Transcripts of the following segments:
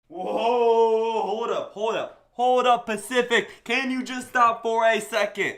Whoa, hold up, Pacific. Can you just stop for a second?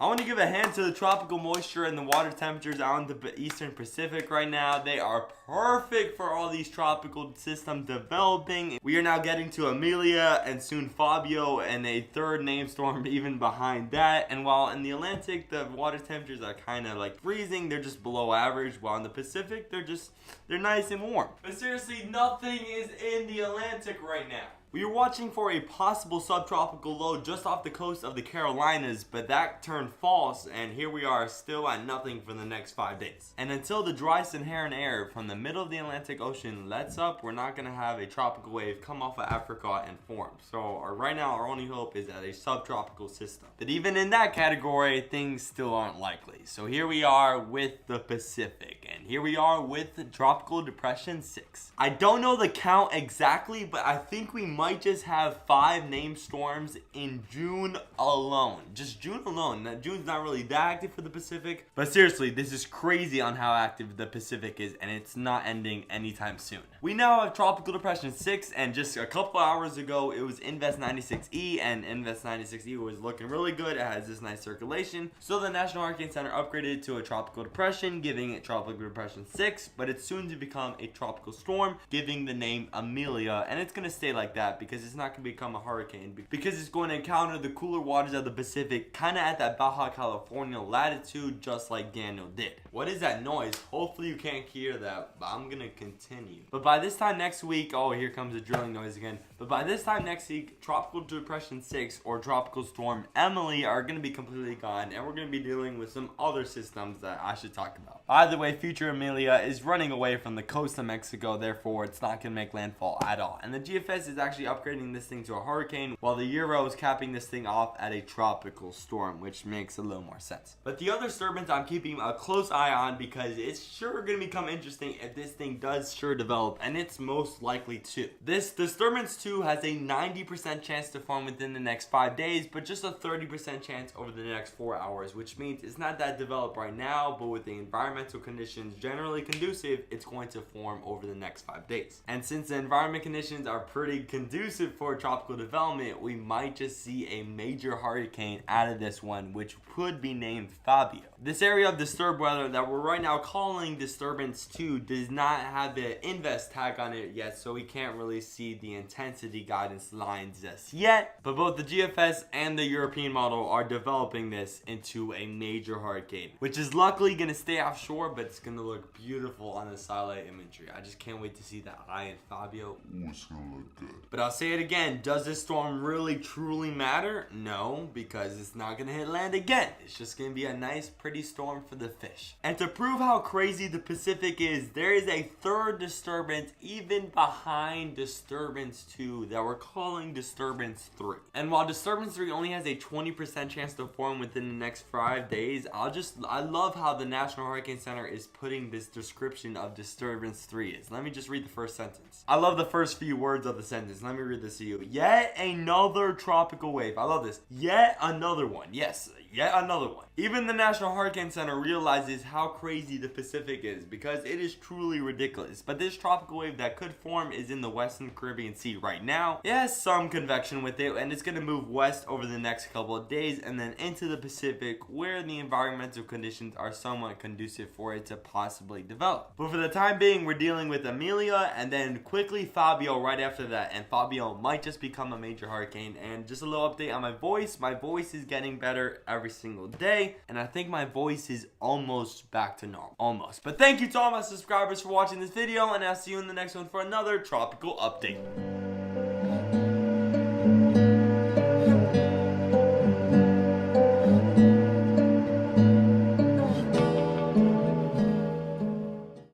I want to give a hand to the tropical moisture and the water temperatures out in the eastern Pacific right now. They are perfect for all these tropical systems developing. We are now getting to Amelia and soon Fabio and a third name storm even behind that. And while in the Atlantic, the water temperatures are kind of like freezing, they're just below average. While in the Pacific, they're nice and warm. But seriously, nothing is in the Atlantic right now. We were watching for a possible subtropical low just off the coast of the Carolinas, but that turned false, and here we are still at nothing for the next 5 days. And until the dry Saharan air from the middle of the Atlantic Ocean lets up, we're not going to have a tropical wave come off of Africa and form. So right now, our only hope is at a subtropical system. But even in that category, things still aren't likely. So here we are with the Pacific, and here we are with the Tropical Depression 6. I don't know the count exactly, but I think we might just have 5 named storms in June alone. Just June alone. Now, June's not really that active for the Pacific, but seriously, this is crazy on how active the Pacific is, and it's not ending anytime soon. We now have Tropical Depression 6, and just a couple hours ago, it was Invest 96E, and Invest 96E was looking really good. It has this nice circulation. So the National Hurricane Center upgraded it to a tropical depression, giving it Tropical Depression 6, but it's soon to become a tropical storm, giving the name Amelia, and it's going to stay like that because it's not going to become a hurricane, because it's going to encounter the cooler waters of the Pacific kind of at that Baja California latitude, just like Daniel did. What is that noise? Hopefully you can't hear that, but I'm going to continue. But by this time next week, oh, here comes the drilling noise again. But by this time next week, Tropical Depression 6 or Tropical Storm Emily are going to be completely gone, and we're going to be dealing with some other systems that I should talk about. Either way, future Amelia is running away from the coast of Mexico, therefore it's not going to make landfall at all. And the GFS is actually upgrading this thing to a hurricane, while the Euro is capping this thing off at a tropical storm, which makes a little more sense. But the other disturbance I'm keeping a close eye on, because it's sure going to become interesting if this thing does sure develop, and it's most likely to. This disturbance 2 has a 90% chance to form within the next 5 days, but just a 30% chance over the next 4 hours, which means it's not that developed right now, but with the environmental conditions generally conducive, it's going to form over the next 5 days. And since the environment conditions are pretty conducive for tropical development, we might just see a major hurricane out of this one, which could be named Fabio. This area of disturbed weather that we're right now calling Disturbance 2 does not have the Invest tag on it yet, so we can't really see the intensity guidance lines just yet. But both the GFS and the European model are developing this into a major hurricane, which is luckily going to stay offshore, but it's going to look beautiful on the satellite imagery. I just can't wait to see that eye in Fabio. Ooh, it's going to look good. But I'll say it again, does this storm really truly matter? No, because it's not going to hit land again. It's just going to be a nice pretty storm for the fish. And to prove how crazy the Pacific is, there is a third disturbance even behind Disturbance 2 that we're calling Disturbance 3. And while Disturbance 3 only has a 20% chance to form within the next 5 days, I love how the National Hurricane Center is putting this description of Disturbance 3 is. Let me just read the first sentence. I love the first few words of the sentence. Let me read this to you. Yet another tropical wave. I love this. Yet another one. Yes, yet another one. Even the National Hurricane Center realizes how crazy the Pacific is, because it is truly ridiculous. But this tropical wave that could form is in the Western Caribbean Sea right now. It has some convection with it, and it's going to move west over the next couple of days and then into the Pacific, where the environmental conditions are somewhat conducive for it to possibly develop. But for the time being, we're dealing with Amelia and then quickly Fabio right after that, and Fabio might just become a major hurricane. And just a little update on my voice is getting better every single day, and I think my voice is almost back to normal. Almost. But thank you to all my subscribers for watching this video, and I'll see you in the next one for another tropical update.